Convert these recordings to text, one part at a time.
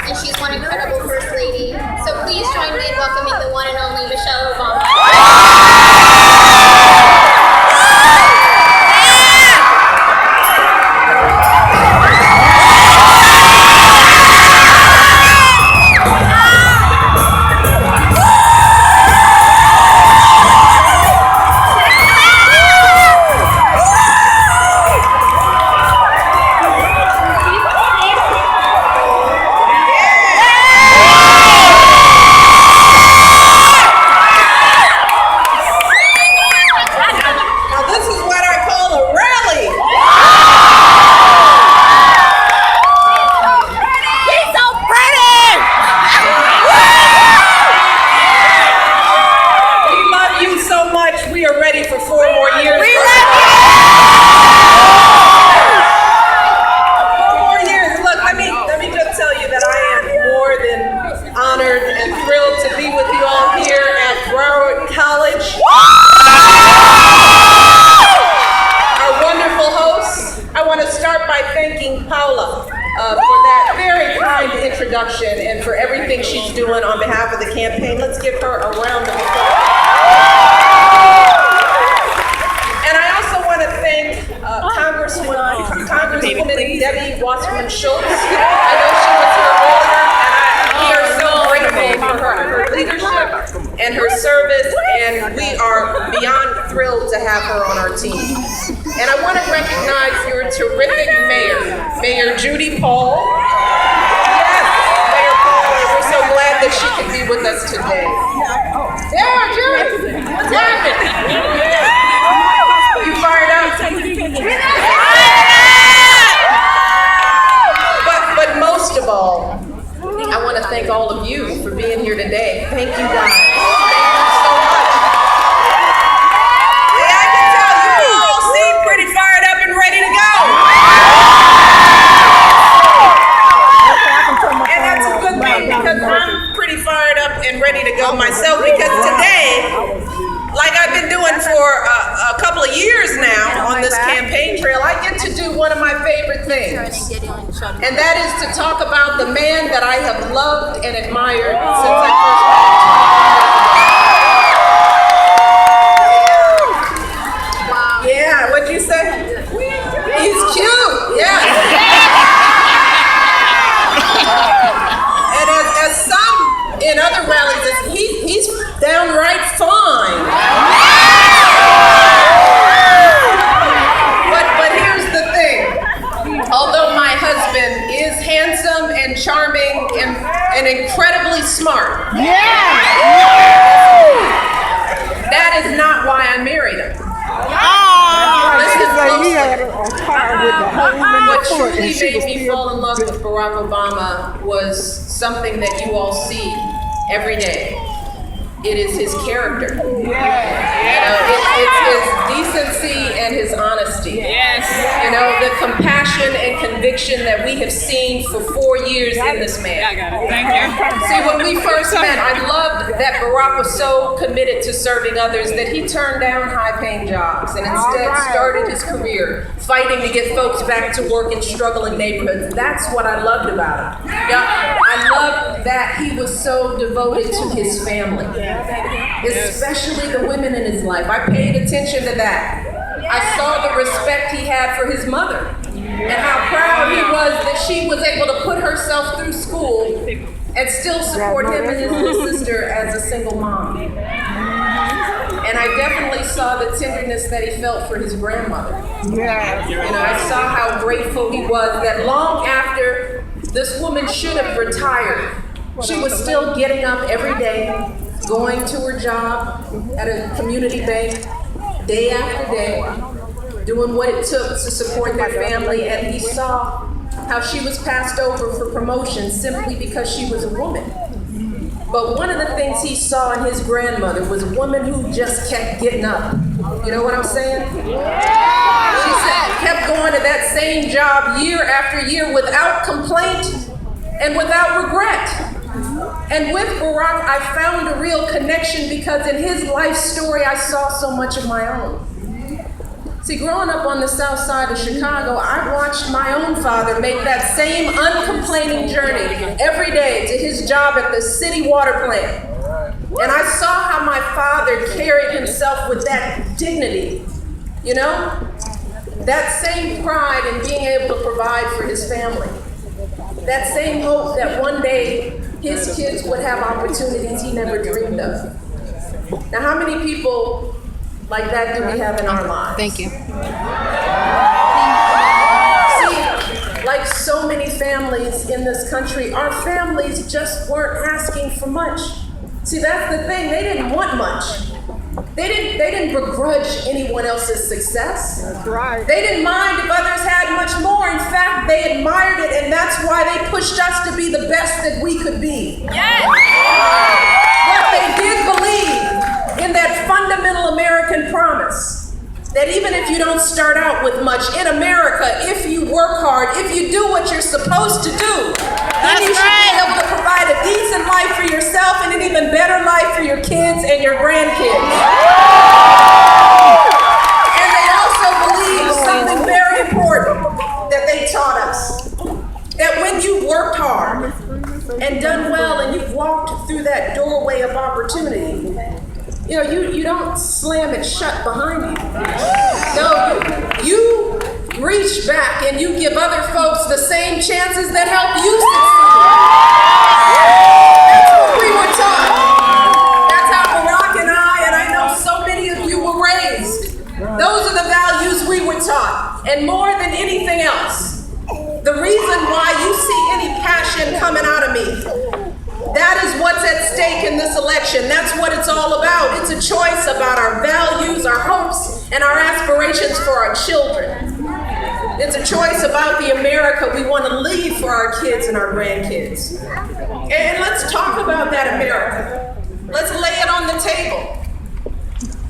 and she's one incredible First Lady. So please join me in welcoming the one and only Michelle Obama. And for everything she's doing on behalf of the campaign. Let's give her a round of applause. And I also want to thank Congresswoman Debbie Wasserman Schultz. I know she was here earlier, and we are so grateful for her leadership and her service, and we are beyond thrilled to have her on our team. And I want to recognize your terrific mayor, Mayor Judy Paul. Glad that she can be with us today. Yeah, Judy, what's happening? You fired up? But most of all, I want to thank all of you for being here today. Thank you guys. Thank you so much. Yeah, I can tell you all seem pretty fired up and ready to go. And that's a good thing, because I'm pretty fired up and ready to go myself, because today, like I've been doing for a couple of years now on this campaign trail, I get to do one of my favorite things, and that is to talk about the man that I have loved and admired since I first met him. Wow. Yeah, what'd you say? He's cute, yeah. In other rallies, he's downright fine. But here's the thing. Although my husband is handsome and charming and incredibly smart, that is not why I married him. What truly made me fall in love with Barack Obama was something that you all see every day. It is his character. It's his decency and his honesty. You know, the compassion and conviction that we have seen for 4 years in this man. I got it. Thank you. See, when we first met, I loved that Barack was so committed to serving others that he turned down high-paying jobs and instead started his career fighting to get folks back to work in struggling neighborhoods. That's what I loved about him. I loved that he was so devoted to his family, especially the women in his life. I paid attention to that. I saw the respect he had for his mother and how proud he was that she was able to put herself through school and still support him and his little sister as a single mom. And I definitely saw the tenderness that he felt for his grandmother. And I saw how grateful he was that long after this woman should have retired, she was still getting up every day, going to her job at a community bank, day after day, doing what it took to support their family. And he saw how she was passed over for promotion simply because she was a woman. But one of the things he saw in his grandmother was a woman who just kept getting up. You know what I'm saying? She kept going to that same job year after year without complaint and without regret. And with Barack, I found a real connection because in his life story, I saw so much of my own. See, growing up on the south side of Chicago, I watched my own father make that same uncomplaining journey every day to his job at the city water plant. And I saw how my father carried himself with that dignity, you know? That same pride in being able to provide for his family. That same hope that one day his kids would have opportunities he never dreamed of. Now, how many people like that do we have in our lives? Thank you. See, like so many families in this country, our families just weren't asking for much. See, that's the thing, they didn't want much. They didn't begrudge anyone else's success. That's right. They didn't mind if others had much more. In fact, they admired it, and that's why they pushed us to be the best that we could be. Yes! But they did believe in that fundamental American promise that even if you don't start out with much in America, if you work hard, if you do what you're supposed to do, then you should be able to provide a decent life for yourself and an even better life for your kids and your grandkids. And they also believe something very important that they taught us, that when you worked hard and done well and you've walked through that doorway of opportunity, you know, you don't slam it shut behind you. No, you reach back and you give other folks the same chances that help you succeed. That's what we were taught. That's how Barack and I know so many of you were raised. Those are the values we were taught. And more than anything else, the reason why you see any passion coming out of me, that is what's at stake in this election. That's what it's all about. It's a choice about our values, our hopes, and our aspirations for our children. It's a choice about the America we want to leave for our kids and our grandkids. And let's talk about that America. Let's lay it on the table.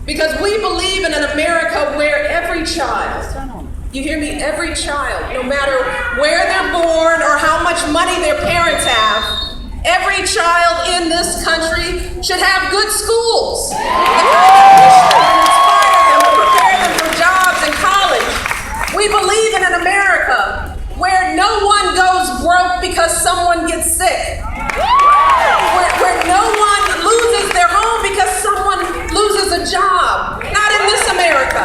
Because we believe in an America where every child, you hear me, every child, no matter where they're born or how much money their parents have, every child in this country should have good schools. The kind of push them and inspire them and prepare them for jobs in college. We believe in an America where no one goes broke because someone gets sick. Where no one loses their home because someone loses a job. Not in this America.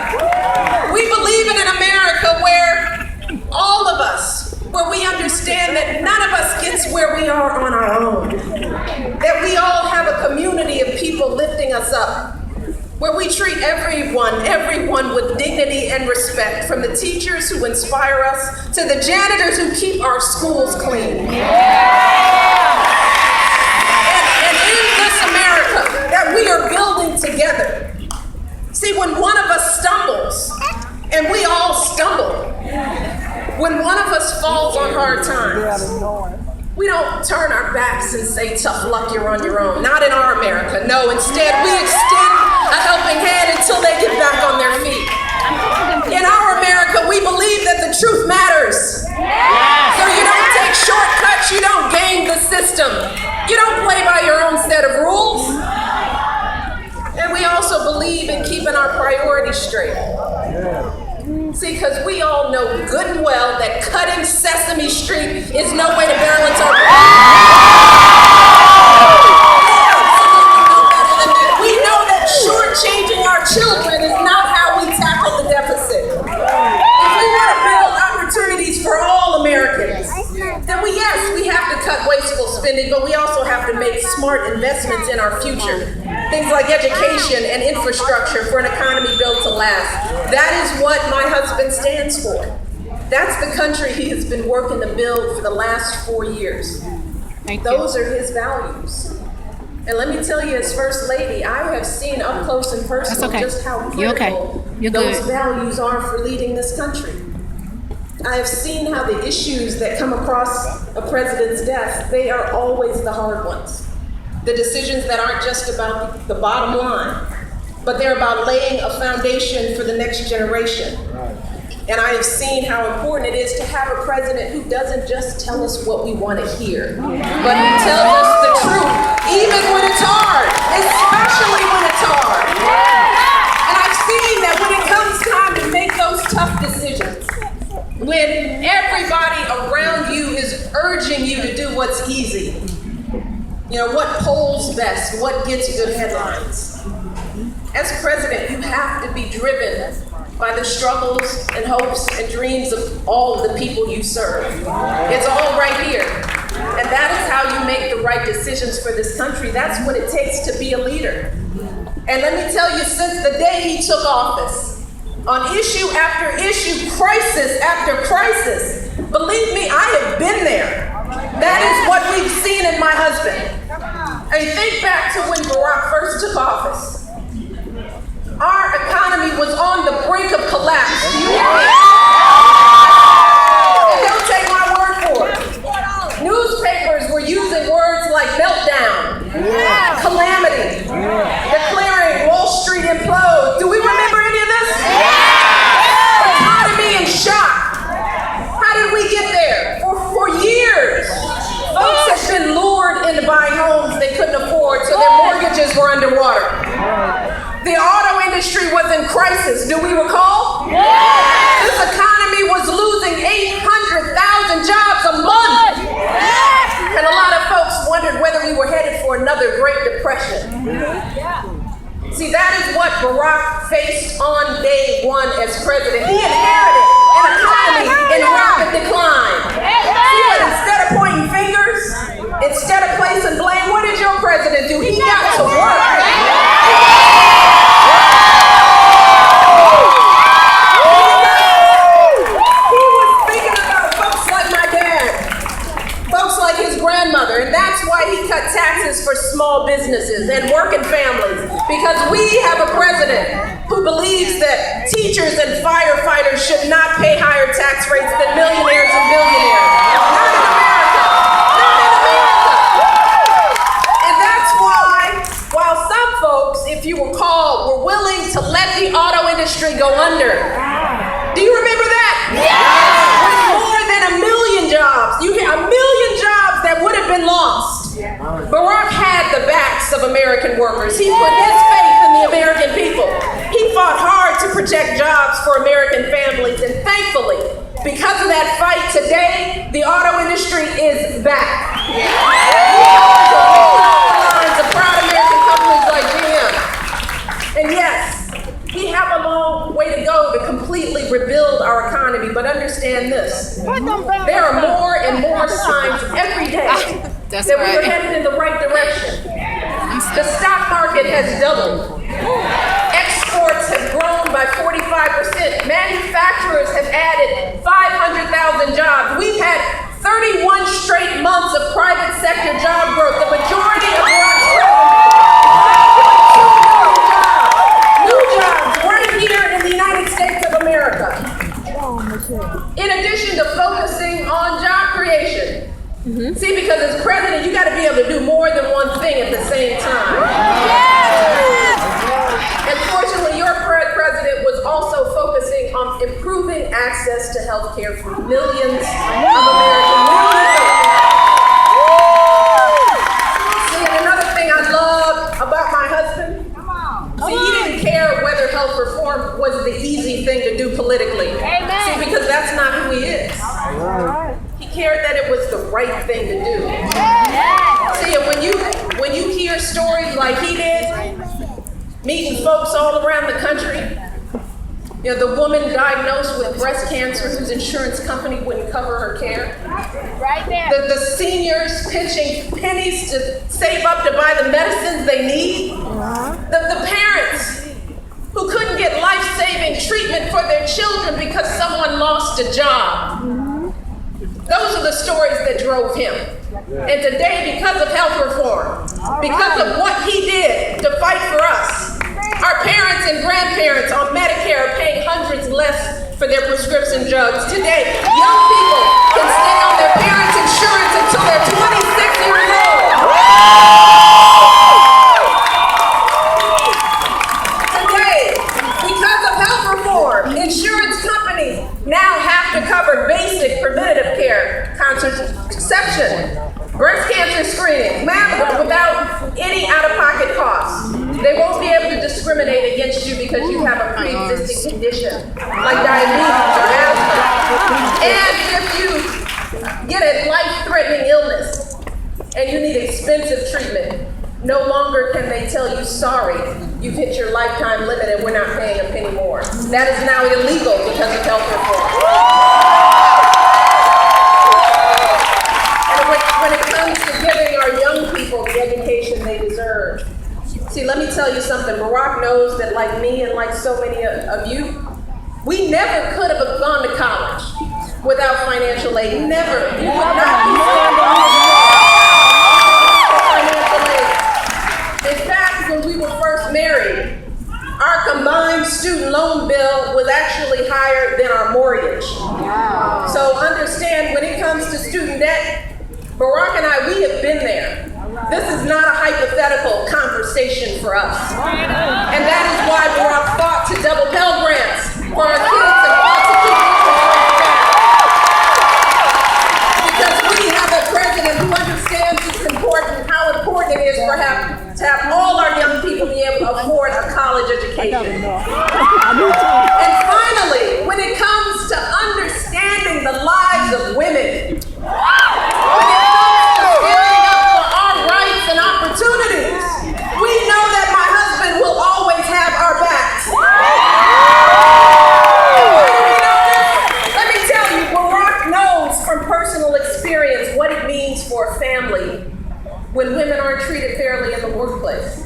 We believe in an America where all of us, where we understand that none of us gets where we are on our own. That we all have a community of people lifting us up. Where we treat everyone with dignity and respect, from the teachers who inspire us to the janitors who keep our schools clean. And in this America that we are building together, see, when one of us stumbles, and we all stumble, when one of us falls on hard times, we don't turn our backs and say, tough luck, you're on your own. Not in our America. No, instead we extend a helping hand until they get back on their feet. In our America, we believe that the truth matters. So you don't take shortcuts, you don't game the system. You don't play by your own set of rules. And we also believe in keeping our priorities straight. See, because we all know good and well that cutting Sesame Street is no way to balance our We know that shortchanging our children is not how we tackle the deficit. If we want to build opportunities for all Americans, then we have to cut wasteful spending, but we also have to make smart investments in our future. Things like education and infrastructure for an economy built to last. That is what my husband stands for. That's the country he has been working to build for the last 4 years. Those are his values. And let me tell you, as First Lady, I have seen up close and personal just how critical those values are for leading this country. I have seen how the issues that come across a president's desk, they are always the hard ones. The decisions that aren't just about the bottom line, but they're about laying a foundation for the next generation. And I have seen how important it is to have a president who doesn't just tell us what we want to hear, but who tells us the truth, even when it's hard, especially when it's hard. And I've seen that when it comes time to make those when everybody around you is urging you to do what's easy. You know, what polls best, what gets good headlines. As president, you have to be driven by the struggles and hopes and dreams of all of the people you serve. It's all right here. And that is how you make the right decisions for this country. That's what it takes to be a leader. And let me tell you, since the day he took office, on issue after issue, crisis after crisis, believe me, I have been there. That is what we've seen in my husband. I mean, think back to when Barack first took office. Our economy was on the brink of collapse. Do you hear me? And don't take my word for it. Newspapers were using words like meltdown, calamity, declaring Wall Street implode. Do we remember any of this? Economy in shock. How did we get there? For years, folks have been lured into buying homes they couldn't afford, so their mortgages were underwater. The auto industry was in crisis. Do we recall? Yes. This economy was losing 800,000 jobs a month. Yes. And a lot of folks wondered whether we were headed for another Great Depression. See, that is what Barack faced on day one as president. He inherited an economy in rapid decline. See, but instead of pointing fingers, instead of placing blame, what did your president do? He got to work. And that's why he cut taxes for small businesses and working families, because we have a president who believes that teachers and firefighters should not pay higher tax rates than millionaires and billionaires. Not in America. Not in America. And that's why, while some folks, if you recall, were willing to let the auto industry go under. Do you remember that? Yes. With more than 1 million jobs. You hear 1 million jobs that would have been lost. Barack had the backs of American workers. He put his faith in the American people. He fought hard to protect jobs for American families, and thankfully, because of that fight today, the auto industry is back. Of proud American companies like GM. And yes, we have a long way to go to completely rebuild our economy, but understand this. There are more and more signs every day that we are headed in the right direction. The stock market has doubled. Exports have grown by 45%. Manufacturers have added 500,000 jobs. We've had 31 straight months of private sector job growth. The majority of new jobs right here in the United States of America. In addition to focusing on job creation. See, because as president, you got to be able to do more than one thing at the same time. And fortunately, your president was also focusing on improving access to health care for millions of Americans. See, and another thing I love about my husband, see, he didn't care whether health reform was the easy thing to do politically. See, because that's not who he is. He cared that it was the right thing to do. See, and when you hear stories like he did, meeting folks all around the country, you know, the woman diagnosed with breast cancer whose insurance company wouldn't cover her care. Right there. The seniors pinching pennies to save up to buy the medicines they need. The parents who couldn't get life-saving treatment for their children because someone lost a job. Those are the stories that drove him. And today, because of health reform, because of what he did to fight for us, our parents and grandparents on Medicare are paying hundreds less for their prescription drugs. Today, young people can stay on their parents' insurance until they're 26 years old. Today, because of health reform, insurance companies now have to cover basic preventative care, contraception, breast cancer screening, mammogram without any out-of-pocket costs. They won't be able to discriminate against you because you have a pre-existing condition, like diabetes or asthma. And if you get a life-threatening illness and you need expensive treatment, no longer can they tell you, sorry, you've hit your lifetime limit and we're not paying a penny more. That is now illegal because of health reform. And when it comes to giving our young people the education they deserve, see, let me tell you something. Barack knows that, like me and like so many of you, we never could have gone to college without financial aid. Never. We would not be standing here without financial aid. In fact, when we were first married, our combined student loan bill was actually higher than our mortgage. Wow. So understand, when it comes to student debt, Barack and I, we have been there. This is not a hypothetical conversation for us. And that is why Barack fought to double Pell Grants for our kids and fought to keep because we have a president who understands how important it is to have all our young people be able to afford a college education. And finally, when it comes to understanding the lives of women, when it comes to standing up for our rights and opportunities, we know that my husband will always have our backs. Let me tell you, Barack knows from personal experience what it means for a family when women aren't treated fairly in the workplace.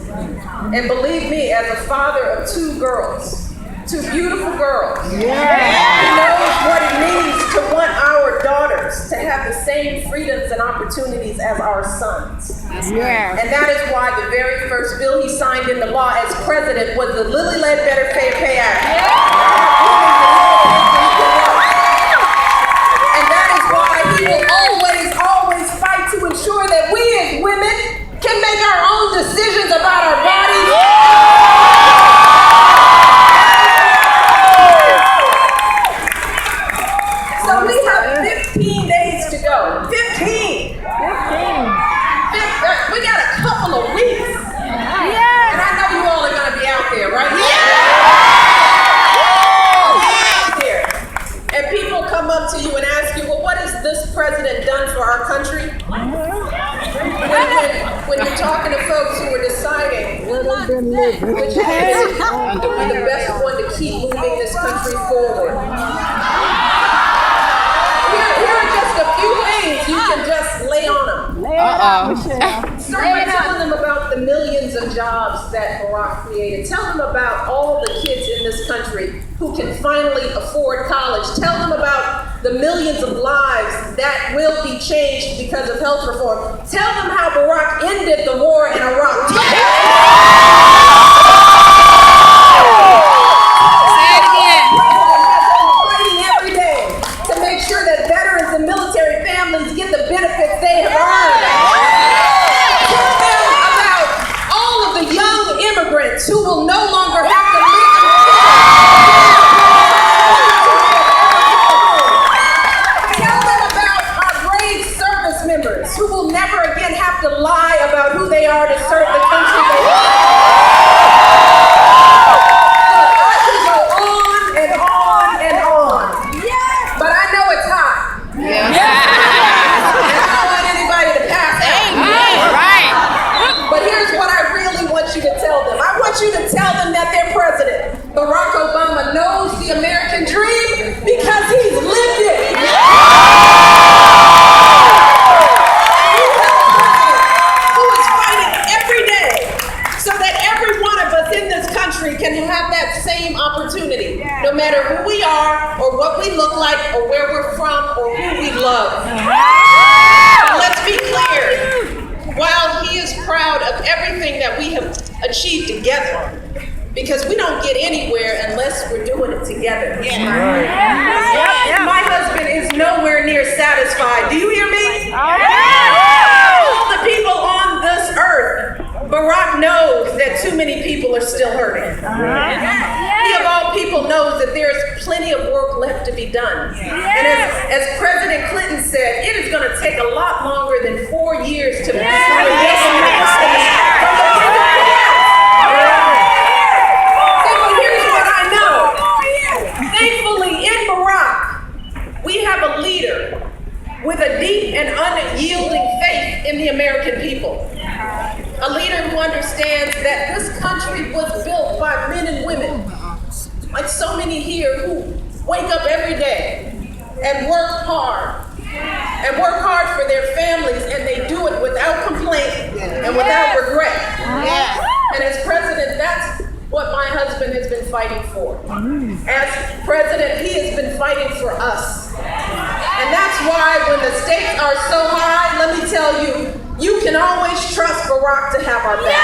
And believe me, as a father of two girls, two beautiful girls, he knows what it means to want our daughters to have the same freedoms and opportunities as our sons. And that is why the very first bill he signed into law as president was the Lilly Ledbetter Pay Act. And that is why he will always fight to ensure that we as women can make our own decisions about our bodies. So we have 15 days to go. 15. We got a couple of weeks. And I know you all are going to be out there, right? And people come up to you and ask you, well, what has this president done for our country? When you're talking to folks who are deciding which candidate would be the best one to keep moving this country forward. Here are just a few things you can just lay on them. Start by telling them about the millions of jobs that Barack created. Tell them about all the kids in this country who can finally afford college. Tell them about the millions of lives that will be changed because of health reform. Tell them how Barack ended the war in Iraq. Say it again. Fighting every day to make sure that veterans and military families get the benefits they have earned. Tell them about all of the young immigrants who will no longer have to live in fear. Tell them about our brave service members who will never again have to lie about who they are to serve the country they love. I could go on and on and on. But I know it's hot. And I don't want anybody to pass out. But here's what I really want you to tell them. I want you to tell them that their president, Barack Obama, knows the American dream because he's lived it. Who is fighting every day so that every one of us in this country can have that same opportunity, no matter who we are or what we look like or where we're from or who we love. Let's be clear. While he is proud of everything that we have achieved together, because we don't get anywhere unless we're doing it together. My husband is nowhere near satisfied. Do you hear me? All the people on this earth, Barack knows that too many people are still hurting. He of all people knows that there's plenty of work left to be done. And as President Clinton said, it is going to take a lot longer than 4 years to American people. A leader who understands that this country was built by men and women, like so many here who wake up every day and work hard for their families, and they do it without complaint and without regret. And as president, that's what my husband has been fighting for. As president, he has been fighting for us. And that's why when the stakes are so high, let me tell you, you can always trust Barack to have our back.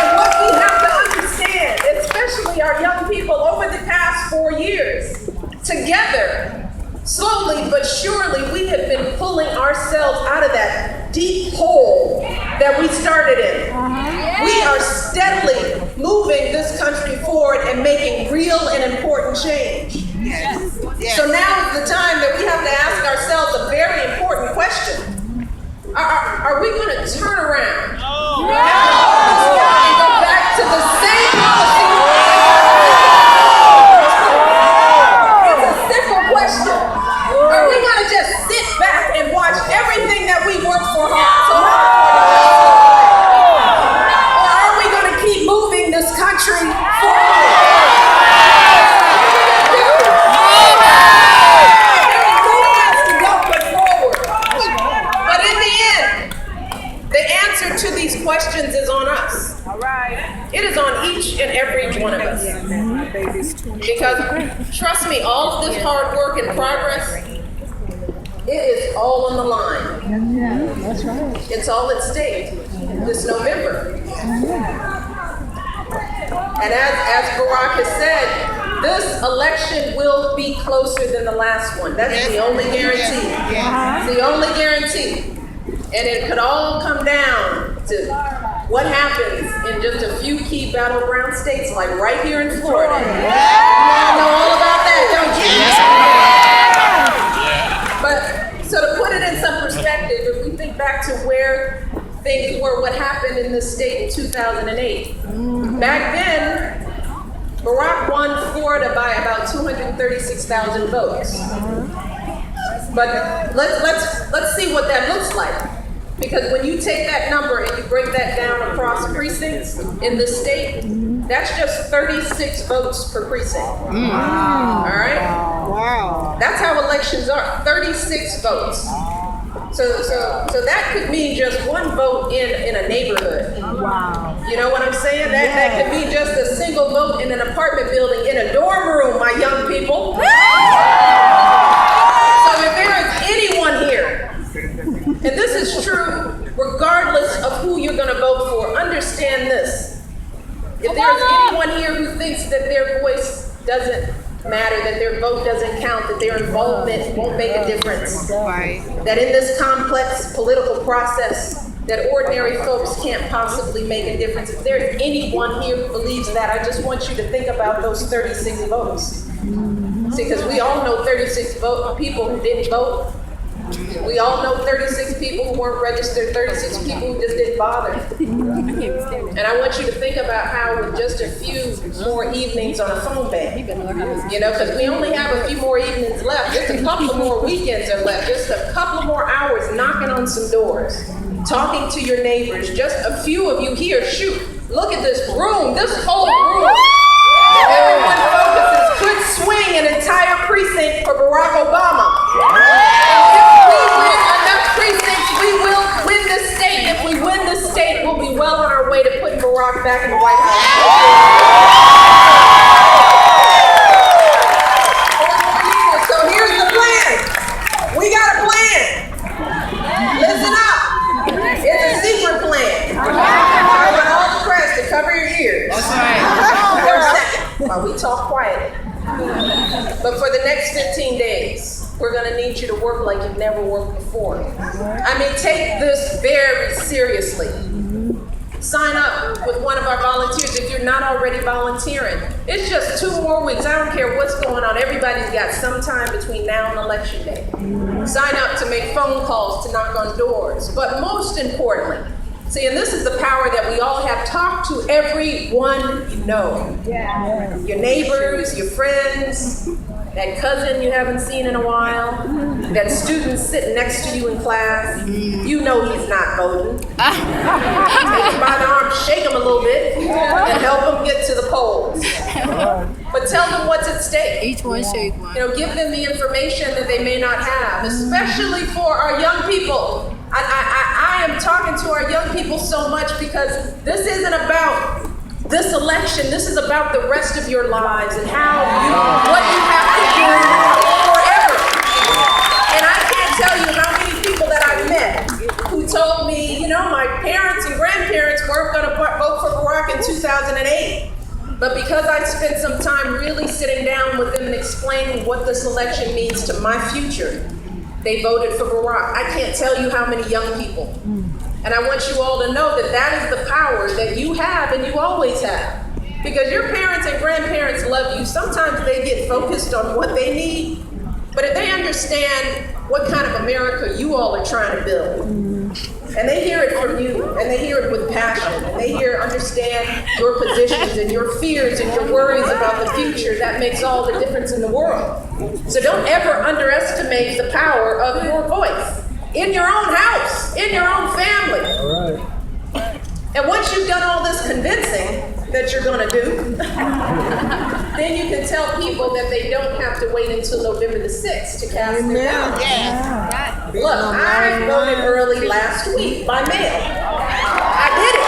And what we have to understand, especially our young people, over the past 4 years, together, slowly but surely, we have been pulling ourselves out of that deep hole that we started in. We are steadily moving this country forward and making real and important change. So now is the time that we have to ask ourselves a very important question. Are we going to turn around and go back to the same policy? It's a simple question. Are we going to just sit back and watch everything that we work for so hard for? Or are we going to keep moving this country forward? To these questions is on us. It is on each and every one of us. Because trust me, all of this hard work and progress, it is all on the line. It's all at stake this November. And as Barack has said, this election will be closer than the last one. That's the only guarantee. It's the only guarantee. And it could all come down to what happens in just a few key battleground states, like right here in Florida. You all know all about that, don't you? But so to put it in some perspective, if we think back to where things were, what happened in this state in 2008. Back then, Barack won Florida by about 236,000 votes. But let's see what that looks like. Because when you take that number and you break that down across precincts in the state, that's just 36 votes per precinct. All right? Wow. That's how elections are, 36 votes. So that could mean just one vote in a neighborhood. Wow. You know what I'm saying? That could be just a single vote in an apartment building, in a dorm room, my young people. So if there is anyone here, and this is true regardless of who you're going to vote for, understand this. If there's anyone here who thinks that their voice doesn't matter, that their vote doesn't count, that their involvement won't make a difference, that in this complex political process, that ordinary folks can't possibly make a difference. If there's anyone here who believes that, I just want you to think about those 36 votes. See, because we all know 36 people who didn't vote. We all know 36 people who weren't registered, 36 people who just didn't bother. And I want you to think about how with just a few more evenings on a phone bank, you know, because we only have a few more evenings left, just a couple of more weekends are left, just a couple of more hours knocking on some doors, talking to your neighbors, just a few of you here, shoot, look at this room, this whole room. Everyone focuses could swing an entire precinct for Barack Obama. We will win this state. If we win this state, we'll be well on our way to putting Barack back in the White House. So here's the plan. We got a plan. Listen up. It's a secret plan. I want all the press to cover your ears. That's right. For a second, while we talk quietly. But for the next 15 days, we're going to need you to work like you've never worked before. I mean, take this very seriously. Sign up with one of our volunteers if you're not already volunteering. It's just 2 more weeks. I don't care what's going on. Everybody's got some time between now and Election Day. Sign up to make phone calls, to knock on doors. But most importantly, see, and this is the power that we all have. Talk to everyone you know. Your neighbors, your friends, that cousin you haven't seen in a while, that student sitting next to you in class, you know he's not voting. Take him by the arm, shake him a little bit, and help him get to the polls. But tell them what's at stake. Each one shake one. Give them the information that they may not have, especially for our young people. I am talking to our young people so much because this isn't about this election. This is about the rest of your lives and what you have to do forever. And I can't tell you how many people that I've met who told me, my parents and grandparents weren't going to vote for Barack in 2008. But because I spent some time really sitting down with them and explaining what this election means to my future, they voted for Barack. I can't tell you how many young people. And I want you all to know that that is the power that you have and you always have. Because your parents and grandparents love you. Sometimes they get focused on what they need. But if they understand what kind of America you all are trying to build, and they hear it from you, and they hear it with passion, and they understand your positions and your fears and your worries about the future, that makes all the difference in the world. So don't ever underestimate the power of your voice in your own house, in your own family. All right. And once you've done all this convincing that you're going to do, then you can tell people that they don't have to wait until November the 6th to cast their ballot. Yeah. Look, I voted early last week by mail. I did it.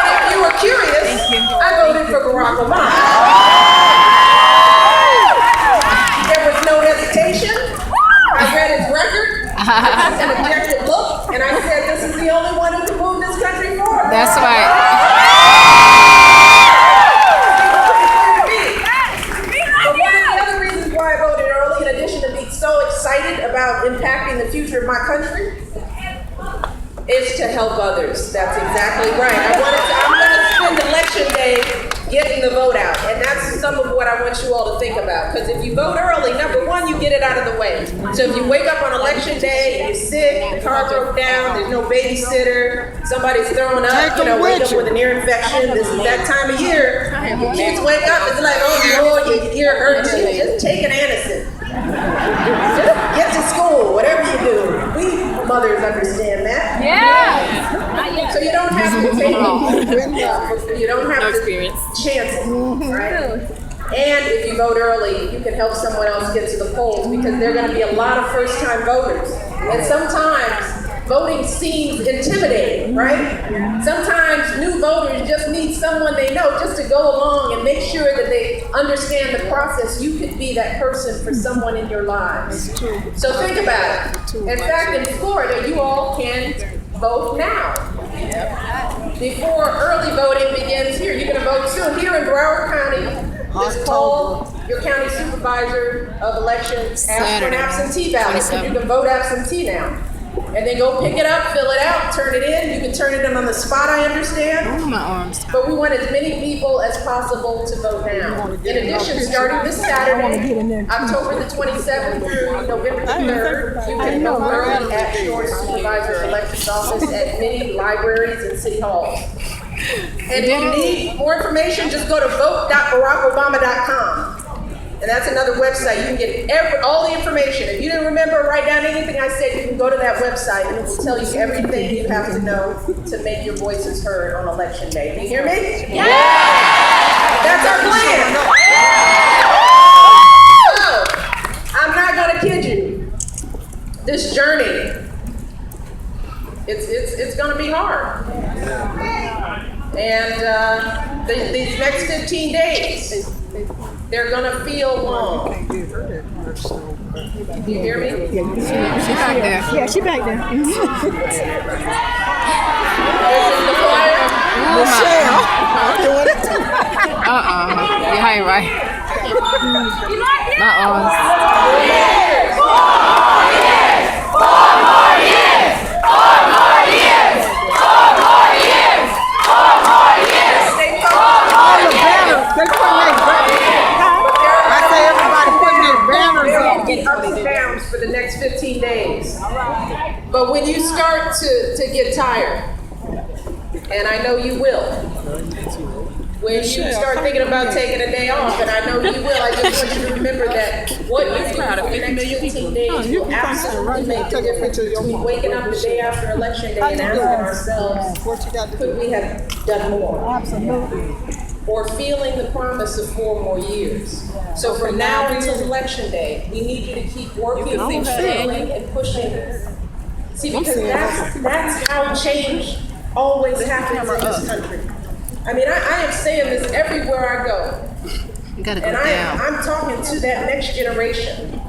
And if you were curious, I voted for Barack Obama. There was no hesitation. I read his record. I took an objective look, and I said, this is the only one who can move this country forward. That's right. But one of the other reasons why I voted early, in addition to being so excited about impacting the future of my country, is to help others. That's exactly right. I'm going to spend election day getting the vote out. And that's some of what I want you all to think about. Because if you vote early, number one, you get it out of the way. So if you wake up on election day, and you're sick, the car broke down, there's no babysitter, somebody's throwing up, wake up with an ear infection, this is that time of year. Kids wake up, it's like, oh Lord, your ear hurts you. Just take an anacin. Just get to school, whatever you do. We mothers understand that. Yeah. So you don't have to take it. You don't have to chance it, right? And if you vote early, you can help someone else get to the polls because there are going to be a lot of first-time voters. And sometimes voting seems intimidating, right? Sometimes new voters just need someone they know just to go along and make sure that they understand the process. You could be that person for someone in your lives. So think about it. In fact, in Florida, you all can vote now. Before early voting begins here, you're going to vote soon. Here in Broward County, just call your county supervisor of elections, ask for an absentee ballot. You can vote absentee now. And then go pick it up, fill it out, turn it in. You can turn it in on the spot, I understand. My arms. But we want as many people as possible to vote now. In addition, starting this Saturday, October the 27th through November the 3rd, you can vote early at your supervisor elections office at many libraries and city halls. And if you need more information, just go to vote.barackobama.com. And that's another website. You can get all the information. If you didn't remember, write down anything I said, you can go to that website and it will tell you everything you have to know to make your voices heard on election day. Do you hear me? Yeah! That's our plan. So, I'm not going to kid you. This journey, it's going to be hard. And these next 15 days, they're gonna feel long. You hear me? She back there. Yeah, she back there. This is the flyer. Michelle. Yeah, you're right. My arms. 4 more years! 4 more years! 4 more years! 4 more years! 4 more years! They put I say everybody putting their banners up. Get ups and downs for the next 15 days. But when you start to get tired, and I know you will, when you start thinking about taking a day off, and I know you will, I just want you to remember that what you do for the next 15 days will absolutely make the difference between waking up the day after election day and asking ourselves, could we have done more? Absolutely. Or feeling the promise of 4 more years. So from now until election day, we need you to keep working, feeling, and pushing. See, because that's how change always happens in this country. I mean, I am saying this everywhere I go. You gotta go And down. I'm talking to that next generation.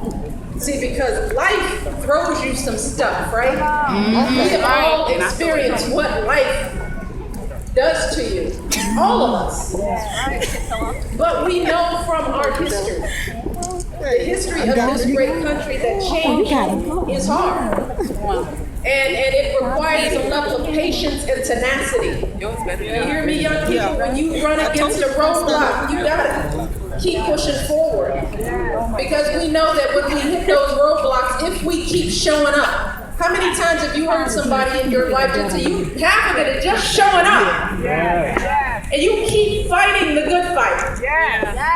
See, because life throws you some stuff, right? We all experience what life does to you. All of us. But we know from our history, the history of this great country, that change is hard. And it requires a level of patience and tenacity. You hear me, young people? When you run against a roadblock, you gotta keep pushing forward. Because we know that when we hit those roadblocks, if we keep showing up, how many times have you heard somebody in your life just say, you half of it is just showing up? And you keep fighting the good fight.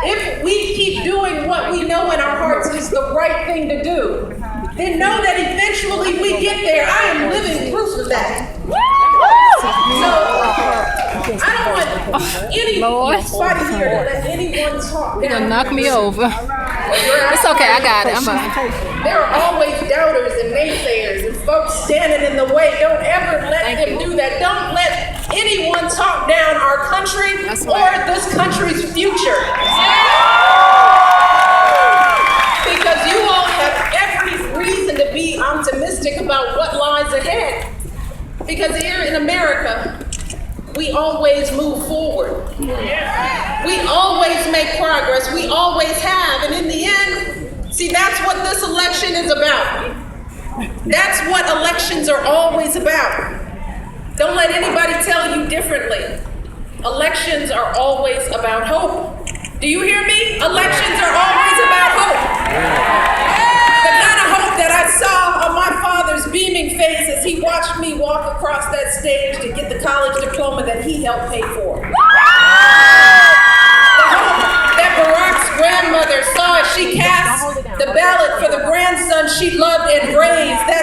If we keep doing what we know in our hearts is the right thing to do, then know that eventually we get there. I am living proof of that. So, I don't want anybody here to let anyone talk down. You're gonna knock me over. It's okay, I got it. There are always doubters and naysayers and folks standing in the way. Don't ever let them do that. Don't let anyone talk down our country or this country's future. Because you all have every reason to be optimistic about what lies ahead. Because here in America, we always move forward. We always make progress. We always have. And in the end, see, that's what this election is about. That's what elections are always about. Don't let anybody tell you differently. Elections are always about hope. Do you hear me? Elections are always about hope. The kind of hope that I saw on my father's beaming face as he watched me walk across that stage to get the college diploma that he helped pay for. The hope that Barack's grandmother saw as she cast the ballot for the grandson she loved and raised. That